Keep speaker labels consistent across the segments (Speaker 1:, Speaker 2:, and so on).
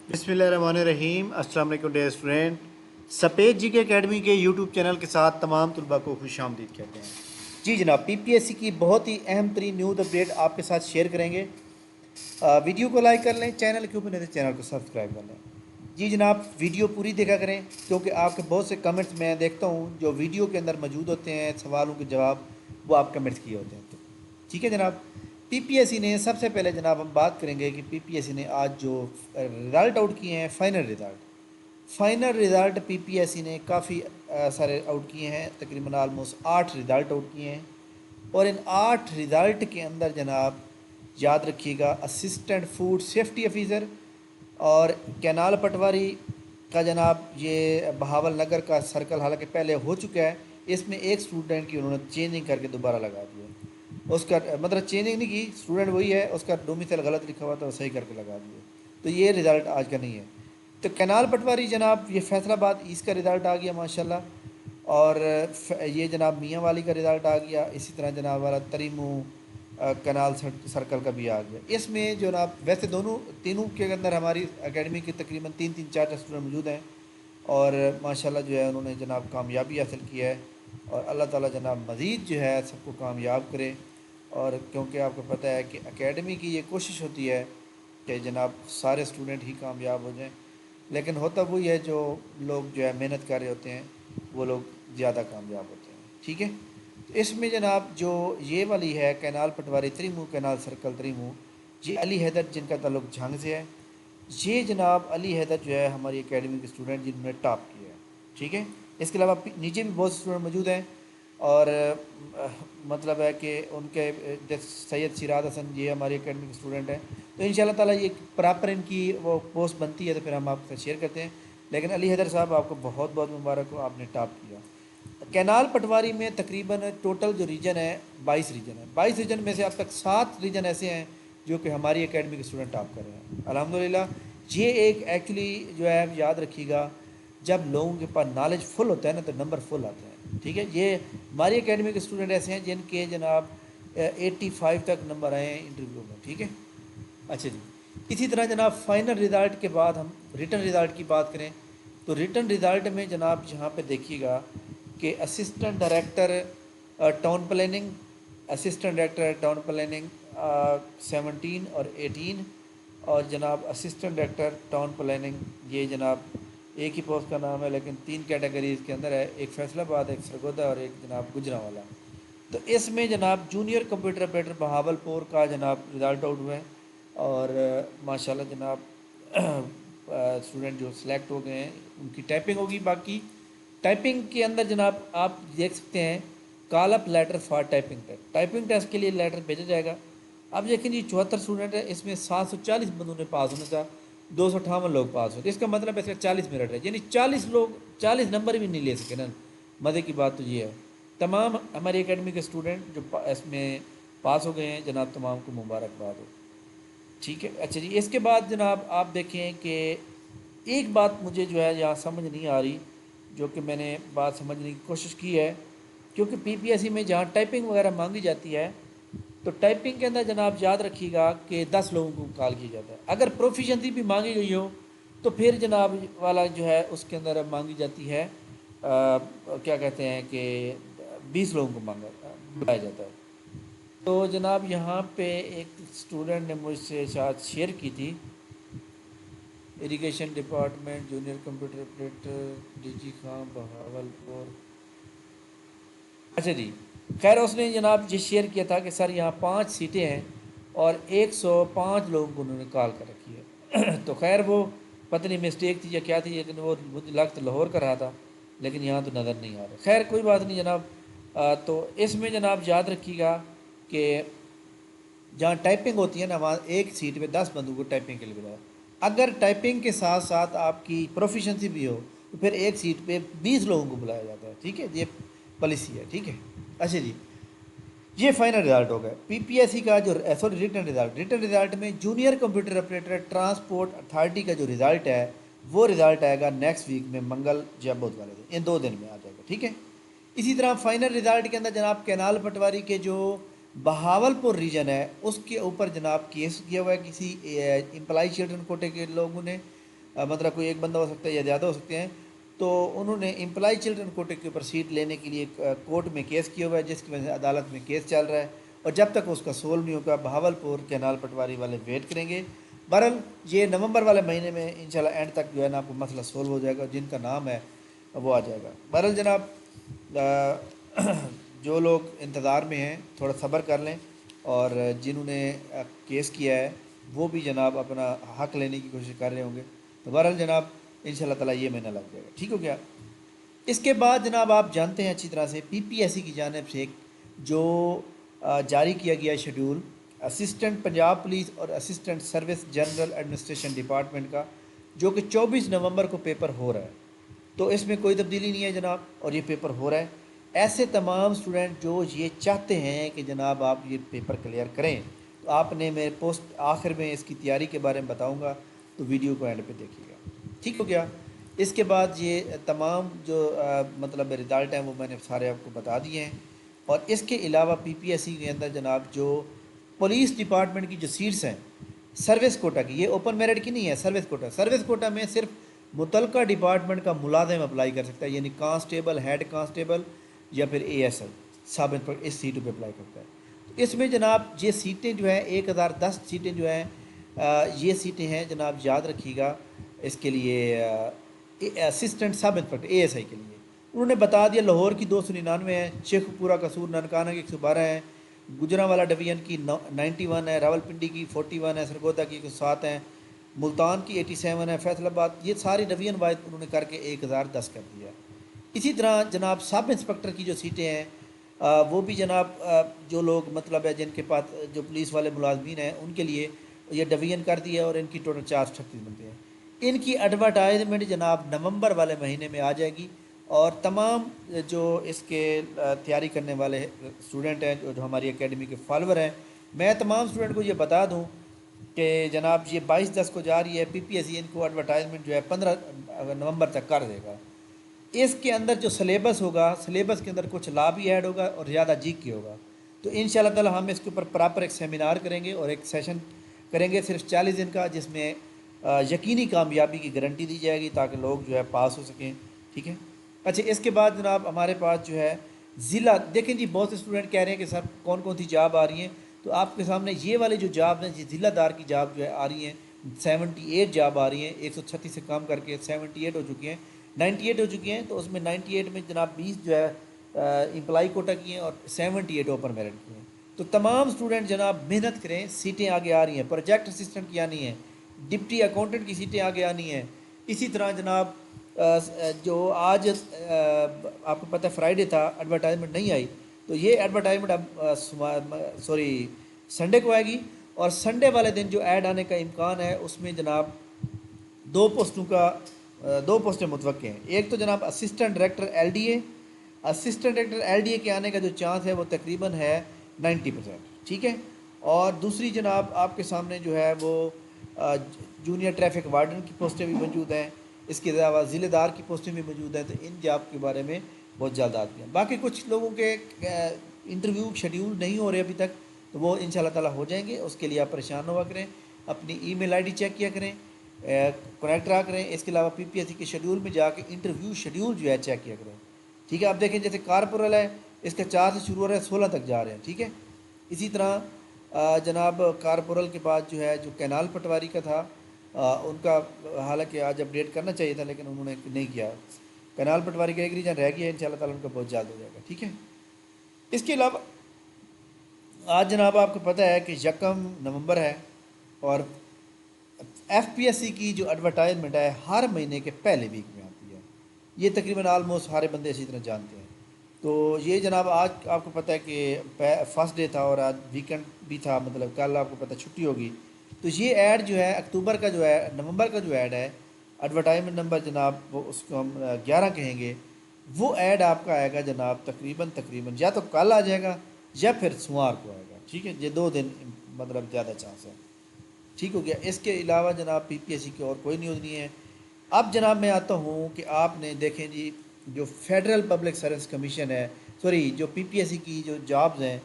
Speaker 1: बिस्मिल्लाहिर्रहमानिर्रहीम। अस्सलाम वालेकुम डियर स्टूडेंट। सपेद जी के एकेडमी के यूट्यूब चैनल के साथ तमाम तलबा को खुश आमदीद कहते हैं। जी जनाब, पीपीएससी की बहुत ही अहम तरीन न्यूज़ अपडेट आपके साथ शेयर करेंगे। वीडियो को लाइक कर लें, चैनल के ऊपर नहीं तो चैनल को सब्सक्राइब कर लें। जी जनाब, वीडियो पूरी देखा करें क्योंकि आपके बहुत से कमेंट्स मैं देखता हूँ जो वीडियो के अंदर मौजूद होते हैं, सवालों के जवाब वो आप कमेंट्स किए होते हैं। तो ठीक है जनाब, पीपीएससी ने सबसे पहले जनाब हम बात करेंगे कि पीपीएससी ने आज जो रिज़ल्ट आउट किए हैं, फाइनल रिज़ल्ट पीपीएससी ने काफ़ी सारे आउट किए हैं, तकरीबन आलमोस्ट 8 रिज़ल्ट आउट किए हैं। और इन 8 रिज़ल्ट के अंदर जनाब याद रखिएगा, असिस्टेंट फूड सेफ्टी ऑफिसर और कैनाल पटवारी का जनाब ये बहावल नगर का सर्कल हालांकि पहले हो चुका है, इसमें एक स्टूडेंट की उन्होंने चेंजिंग करके दोबारा लगा दिया। उसका मतलब चेंजिंग नहीं की, स्टूडेंट वही है, उसका डोमिसाइल गलत लिखा हुआ था, वो सही करके लगा दिया। तो ये रिज़ल्ट आज का नहीं है। तो कैनाल पटवारी जनाब ये फैसलाबाद ईस्ट का रिज़ल्ट आ गया माशाल्लाह। और ये जनाब मियाँ वाली का रिज़ल्ट आ गया। इसी तरह जनाब वाला तरीमू कनाल सर्कल का भी आ गया। इसमें जो जनाब वैसे दोनों तीनों के अंदर हमारी एकेडमी के तकरीबन 3-3 4 स्टूडेंट मौजूद हैं और माशाल्लाह जो है उन्होंने जनाब कामयाबी हासिल की है। और अल्लाह ताला जनाब मज़ीद जो है सबको कामयाब करे। और क्योंकि आपको पता है कि एकेडमी की ये कोशिश होती है कि जनाब सारे स्टूडेंट ही कामयाब हो जाएं, लेकिन होता वही है जो लोग जो है मेहनत कर रहे होते हैं वो लोग ज़्यादा कामयाब होते हैं। ठीक है, तो इसमें जनाब जो ये वाली है कैनाल पटवारी त्रिमू कैनाल सर्कल त्रिमू, ये अली हैदर जिनका ताल्लुक झांग से है। ये जनाब अली हैदर जो है हमारी एकेडमी के स्टूडेंट जिन्होंने टॉप किया है। ठीक है, इसके अलावा नीचे भी बहुत से स्टूडेंट मौजूद हैं और मतलब है कि उनके सैयद सिराज हसन ये हमारी एकेडमी के स्टूडेंट हैं। तो इंशाल्लाह ताला ये प्रॉपर इनकी वो पोस्ट बनती है तो फिर हम आपके साथ शेयर करते हैं। लेकिन अली हैदर साहब आपको बहुत बहुत मुबारक हो, आपने टॉप किया। कैनाल पटवारी में तकरीबन टोटल जो रीजन है 22 रीजन है। 22 रीजन में से अब तक 7 रीजन ऐसे हैं जो कि हमारी एकेडमी के स्टूडेंट टॉप कर रहे हैं अल्हम्दुलिल्लाह। ये एक एक्चुअली जो है याद रखिएगा, जब लोगों के पास नॉलेज फुल होता है ना तो नंबर फुल आते हैं। ठीक है, ये हमारी एकेडमी के स्टूडेंट ऐसे हैं जिनके जनाब 85 तक नंबर आए हैं इंटरव्यू में। ठीक है, अच्छा जी। इसी तरह जनाब फाइनल रिज़ल्ट के बाद हम रिटर्न रिज़ल्ट की बात करें तो रिटर्न रिज़ल्ट में जनाब यहाँ पे देखिएगा कि assistant director town planning, assistant director town planning 17 और 18, और जनाब असिस्टेंट डायरेक्टर टाउन प्लानिंग ये जनाब एक ही पोस्ट का नाम है लेकिन 3 कैटेगरीज के अंदर है, एक फैसलाबाद, एक सरगोदा और एक जनाब गुजरांवाला। तो इसमें जनाब जूनियर कंप्यूटर ऑपरेटर बहावलपुर का जनाब रिज़ल्ट आउट हुआ है और माशाल्लाह जनाब स्टूडेंट जो सिलेक्ट हो गए हैं उनकी टाइपिंग होगी। बाकी टाइपिंग के अंदर जनाब आप देख सकते हैं call up letter for typing test, typing test के लिए लेटर भेजा जाएगा। अब लेकिन ये 74 स्टूडेंट है, इसमें 740 बंदों ने पास होना था, 258 लोग पास होते। इसका मतलब इसका 40 मिनट है, यानी 40 लोग 40 नंबर भी नहीं ले सके ना। मज़े की बात तो ये है। तमाम हमारी एकेडमी के स्टूडेंट जो इसमें पास हो गए हैं जनाब तमाम को मुबारकबाद हो। ठीक है, अच्छा जी। इसके बाद जनाब आप देखें कि एक बात मुझे जो है यहाँ समझ नहीं आ रही, जो कि मैंने बात समझने की कोशिश की है, क्योंकि पीपीएससी में जहाँ टाइपिंग वगैरह मांगी जाती है तो टाइपिंग के अंदर जनाब याद रखिएगा कि 10 लोगों को कॉल किया जाता है। अगर प्रोफिशेंसी भी मांगी गई हो तो फिर जनाब वाला जो है उसके अंदर मांगी जाती है क्या कहते हैं कि 20 लोगों को मांगा बुलाया जाता है। तो जनाब यहाँ पे एक स्टूडेंट ने मुझसे शायद शेयर की थी, irrigation department junior computer operator DG Khan Bahawalpur. अच्छा जी, खैर उसने जनाब ये शेयर किया था कि सर यहाँ 5 सीटें हैं और 105 लोगों को उन्होंने कॉल कर रखी है तो खैर वो पता नहीं मिस्टेक थी या क्या थी, लेकिन वो मुझे लग तो लाहौर का रहा था लेकिन यहाँ तो नज़र नहीं आ रहा। खैर कोई बात नहीं जनाब। तो इसमें जनाब याद रखिएगा कि जहाँ टाइपिंग होती है ना वहाँ एक सीट पे 10 बंदों को टाइपिंग के लिए बुलाया। अगर टाइपिंग के साथ साथ आपकी प्रोफिशेंसी भी हो तो फिर एक सीट पे 20 लोगों को बुलाया जाता है। ठीक है, ये पॉलिसी है। ठीक है, अच्छा जी। ये फाइनल रिजल्ट हो गया पीपीएससी का जो सॉरी रिटर्न रिजल्ट में junior computer operator transport authority का जो रिजल्ट है वो रिजल्ट आएगा नेक्स्ट वीक में, मंगल या बुध वाले दिन, इन 2 दिन में आ जाएगा। ठीक है, इसी तरह फाइनल रिजल्ट के अंदर जनाब कैनाल पटवारी के जो बहावलपुर रीजन है उसके ऊपर जनाब केस किया हुआ है किसी एम्प्लॉय चिल्ड्रन कोटे के लोगों ने। मतलब कोई एक बंदा हो सकता है या ज़्यादा हो सकते हैं। तो उन्होंने एम्प्लॉय चिल्ड्रन कोटे के ऊपर सीट लेने के लिए कोर्ट में केस किया हुआ है, जिसकी वजह से अदालत में केस चल रहा है, और जब तक उसका सोल्व नहीं होगा बहावलपुर कैनाल पटवारी वाले वेट करेंगे। बहरहाल ये नवंबर वाले महीने में इंशाल्लाह एंड तक जो है ना आपको मसला सोल्व हो जाएगा, जिनका नाम है वो आ जाएगा। बहरहाल जनाब जो लोग इंतज़ार में हैं थोड़ा सब्र कर लें, और जिन्होंने केस किया है वो भी जनाब अपना हक़ लेने की कोशिश कर रहे होंगे। तो बहरहाल जनाब इंशाल्लाह ताला ये महीना लग जाएगा, ठीक हो गया। इसके बाद जनाब आप जानते हैं अच्छी तरह से पीपीएससी की जानिब से एक जो जारी किया गया शेड्यूल असिस्टेंट पंजाब पुलिस और assistant service general administration department का, जो कि 24 नवंबर को पेपर हो रहा है। तो इसमें कोई तब्दीली नहीं है जनाब, और ये पेपर हो रहा है। ऐसे तमाम स्टूडेंट जो ये चाहते हैं कि जनाब आप ये पेपर क्लियर करें, तो आपने मेरे पोस्ट आखिर में इसकी तैयारी के बारे में बताऊंगा, तो वीडियो को एंड पे देखिएगा, ठीक हो गया। इसके बाद ये तमाम जो मतलब रिज़ल्ट हैं वो मैंने सारे आपको बता दिए हैं। और इसके अलावा पीपीएससी के अंदर जनाब जो पुलिस डिपार्टमेंट की जो सीट्स हैं सर्विस कोटा की, ये ओपन मेरिट की नहीं है, सर्विस कोटा में सिर्फ मुतलका डिपार्टमेंट का मुलाजिम अप्लाई कर सकता है, यानी कांस्टेबल, हेड कांस्टेबल या फिर एएसआई सब इंस्पेक्टर इस सीटों पे अप्लाई करता है। तो इसमें जनाब ये सीटें जो हैं 1010 सीटें जो हैं ये सीटें हैं जनाब, याद रखिएगा। इसके लिए असिस्टेंट सब इंस्पेक्टर एएसआई के लिए उन्होंने बता दिया, लाहौर की 299 है, शेखपुरा कसूर ननकाना की 112 है, गुजरांवाला डिवीजन की 91 है, रावलपिंडी की 41 है, सरगोदा की 7 है, मुल्तान की 87 है, फैसलाबाद, ये सारी डिवीजन वाइज उन्होंने करके 1010 कर दिया। इसी तरह जनाब सब इंस्पेक्टर की जो सीटें हैं वो भी जनाब जो लोग मतलब है जिनके पास जो पुलिस वाले मुलाजमीन हैं उनके लिए ये डिवीजन कर दिया है, और इनकी टोटल 436 बनते हैं। इनकी एडवर्टाइजमेंट जनाब नवंबर वाले महीने में आ जाएगी, और तमाम जो इसके तैयारी करने वाले स्टूडेंट हैं जो हमारी एकेडमी के फॉलोअर हैं, मैं तमाम स्टूडेंट को ये बता दूं कि जनाब ये 22/10 को जा रही है पीपीएससी, इनको एडवर्टाइजमेंट जो है 15 नवंबर तक कर देगा। इसके अंदर जो सिलेबस होगा, सिलेबस के अंदर कुछ ला भी ऐड होगा और ज़्यादा जी की होगा। तो इंशाल्लाह ताला हम इसके ऊपर प्रॉपर एक सेमिनार करेंगे और एक सेशन करेंगे सिर्फ 40 दिन का, जिसमें यकीनी कामयाबी की गारंटी दी जाएगी ताकि लोग जो है पास हो सकें, ठीक है। अच्छा, इसके बाद जनाब हमारे पास जो है ज़िला, देखें जी बहुत से स्टूडेंट कह रहे हैं कि सर कौन कौन सी जॉब आ रही हैं, तो आपके सामने ये वाली जो जॉब हैं, ये ज़िलादार की जॉब जो है आ रही हैं, 78 जॉब आ रही हैं, 136 से कम करके 78 हो चुकी हैं, 98 हो चुकी हैं। तो उसमें 98 में जनाब 20 जो है एम्प्लॉई कोटा की हैं और 78 ओपन मेरिट की हैं। तो तमाम स्टूडेंट जनाब मेहनत करें, सीटें आगे आ रही हैं, प्रोजेक्ट असिस्टेंट की आनी है, डिप्टी अकाउंटेंट की सीटें आगे आनी हैं। इसी तरह जनाब जो आज आपको पता है फ्राइडे था, एडवर्टाइजमेंट नहीं आई, तो ये एडवर्टाइजमेंट अब सॉरी संडे को आएगी, और संडे वाले दिन जो ऐड आने का इम्कान है उसमें जनाब दो पोस्टें मुतवक्के हैं। एक तो जनाब assistant director LDA, assistant director LDA के आने का जो चांस है वो तकरीबन है 90%, ठीक है। और दूसरी जनाब आपके सामने जो है वो जूनियर ट्रैफिक वार्डन की पोस्टें भी मौजूद हैं, इसके अलावा ज़िलेदार की पोस्टें भी मौजूद हैं। तो इन जॉब के बारे में बहुत जल्द आती हैं। बाकी कुछ लोगों के इंटरव्यू शेड्यूल नहीं हो रहे अभी तक, तो वो इंशाल्लाह ताला हो जाएंगे। उसके लिए आप परेशान हुआ करें, अपनी ईमेल आईडी चेक किया करें, कनेक्ट रहा करें। इसके अलावा पीपीएससी के शेड्यूल में जाके इंटरव्यू शेड्यूल जो है चेक किया करें, ठीक है। आप देखें जैसे कारपोरल है, इसका 4 से शुरू हो रहा है, 16 तक जा रहे हैं, ठीक है। इसी तरह जनाब कारपोरल के बाद जो है जो कैनाल पटवारी का था उनका हालांकि आज अपडेट करना चाहिए था लेकिन उन्होंने नहीं किया। कैनाल पटवारी का एक रीजन रह गया है, इंशाल्लाह ताला उनका बहुत जल्द हो जाएगा, ठीक है। इसके अलावा आज जनाब आपको पता है कि 1 नवंबर है, और एफपीएससी की जो एडवर्टाइजमेंट है हर महीने के पहले वीक में आती है। ये तकरीबन आलमोस्ट सारे बंदे इसी तरह जानते हैं। तो ये जनाब आज आपको पता है कि फर्स्ट डे था और आज वीकेंड भी था, मतलब कल आपको पता छुट्टी होगी। तो ये ऐड जो है अक्टूबर का जो है, नवंबर का जो ऐड है, एडवर्टाइजमेंट नंबर जनाब वो उसको हम 11 कहेंगे, वो ऐड आपका आएगा जनाब तकरीबन या तो कल आ जाएगा या फिर सोमवार को आएगा, ठीक है। ये 2 दिन मतलब ज़्यादा चांस है, ठीक हो गया। इसके अलावा जनाब पीपीएससी की और कोई न्यूज़ नहीं है। अब जनाब मैं आता हूँ कि आपने देखें जी जो फेडरल पब्लिक सर्विस कमीशन है, सॉरी जो पीपीएससी की जो जॉब्स हैं,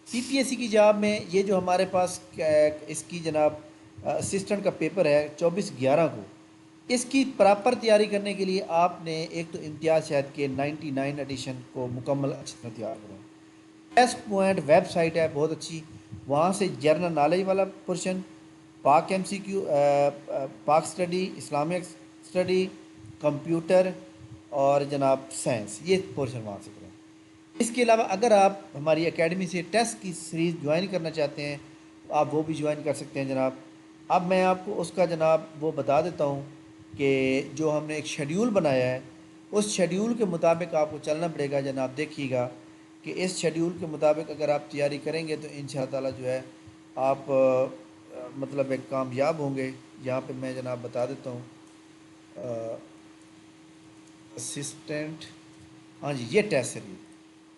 Speaker 1: पीपीएससी की जॉब में ये जो हमारे पास इसकी जनाब असिस्टेंट का पेपर है 24/11 को, اس کی پراپر تیاری کرنے کے لیے آپ نے ایک تو امتیاز شہد کے 99 ایڈیشن کو مکمل اچھی طرح تیار کریں. ٹیسٹ پوائنٹ ویب سائٹ ہے بہت اچھی، وہاں سے جرنل نالج والا پورشن، پاک ایم سی کیو، پاک اسٹڈی، اسلامک اسٹڈی، کمپیوٹر اور جناب سائنس، یہ پورشن وہاں سے کریں. اس کے علاوہ اگر آپ ہماری اکیڈمی سے ٹیسٹ کی سیریز جوائن کرنا چاہتے ہیں تو آپ وہ بھی جوائن کر سکتے ہیں جناب. اب میں آپ کو اس کا جناب وہ بتا دیتا ہوں کہ جو ہم نے ایک شیڈیول بنایا ہے اس شیڈیول کے مطابق آپ کو چلنا پڑے گا جناب. دیکھیے گا کہ اس شیڈیول کے مطابق اگر آپ تیاری کریں گے تو ان شاء اللہ تعالیٰ جو ہے آپ مطلب ایک کامیاب ہوں گے. یہاں پہ میں جناب بتا دیتا ہوں اسسٹنٹ، ہاں جی یہ ٹیسٹ سیریز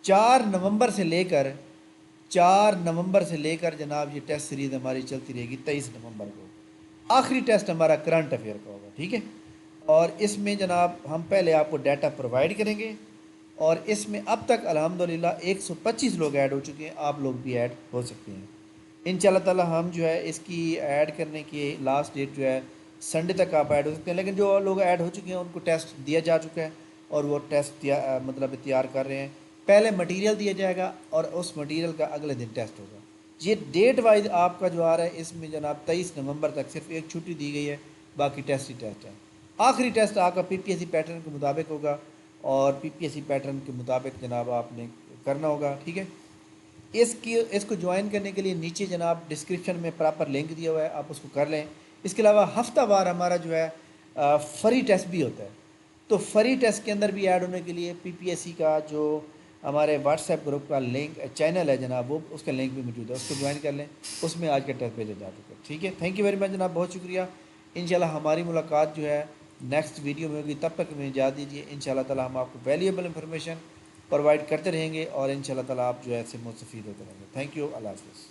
Speaker 1: 4 نومبر سے لے کر 4 نومبر سے لے کر جناب یہ ٹیسٹ سیریز ہماری چلتی رہے گی 23 نومبر کو. آخری ٹیسٹ ہمارا کرنٹ افیئر کا ہوگا، ٹھیک ہے. اور اس میں جناب ہم پہلے آپ کو ڈیٹا پرووائڈ کریں گے اور اس میں اب تک الحمدللہ 125 لوگ ایڈ ہو چکے ہیں، آپ لوگ بھی ایڈ ہو سکتے ہیں ان شاء اللہ تعالیٰ. ہم جو ہے اس کی ایڈ کرنے کی لاسٹ ڈیٹ جو ہے سنڈے تک آپ ایڈ ہو سکتے ہیں، لیکن جو لوگ ایڈ ہو چکے ہیں ان کو ٹیسٹ دیا جا چکا ہے اور وہ ٹیسٹ مطلب تیار کر رہے ہیں. پہلے مٹیریل دیا جائے گا اور اس مٹیریل کا اگلے دن ٹیسٹ ہوگا. یہ ڈیٹ وائز آپ کا جو آ رہا ہے اس میں جناب 23 نومبر تک صرف ایک چھٹی دی گئی ہے، باقی ٹیسٹ ہی ٹیسٹ ہے. آخری ٹیسٹ آپ کا پی پی ایس سی پیٹرن کے مطابق ہوگا اور پی پی ایس سی پیٹرن کے مطابق جناب آپ نے کرنا ہوگا، ٹھیک ہے. اس کو جوائن کرنے کے لیے نیچے جناب ڈسکرپشن میں پراپر لنک دیا ہوا ہے، آپ اس کو کر لیں. اس کے علاوہ ہفتہ وار ہمارا جو ہے فری ٹیسٹ بھی ہوتا ہے. تو فری ٹیسٹ کے اندر بھی ایڈ ہونے کے لیے پی پی ایس سی کا جو ہمارے واٹس ایپ گروپ کا لنک چینل ہے جناب، وہ اس کا لنک بھی موجود ہے، اس کو جوائن کر لیں. اس میں آج کا ٹیسٹ بھیجا جا چکا ہے، ٹھیک ہے. تھینک یو ویری مچ جناب، بہت شکریہ. انشاءاللہ ہماری ملاقات جو ہے نیکسٹ ویڈیو میں ہوگی، تب تک ہمیں اجازت دیجیے. انشاءاللہ تعالی ہم آپ کو ویلیبل انفارمیشن پرووائڈ کرتے رہیں گے اور انشاءاللہ تعالی آپ جو ہے اس سے مستفید ہوتے رہیں گے. تھینک یو، اللہ حافظ.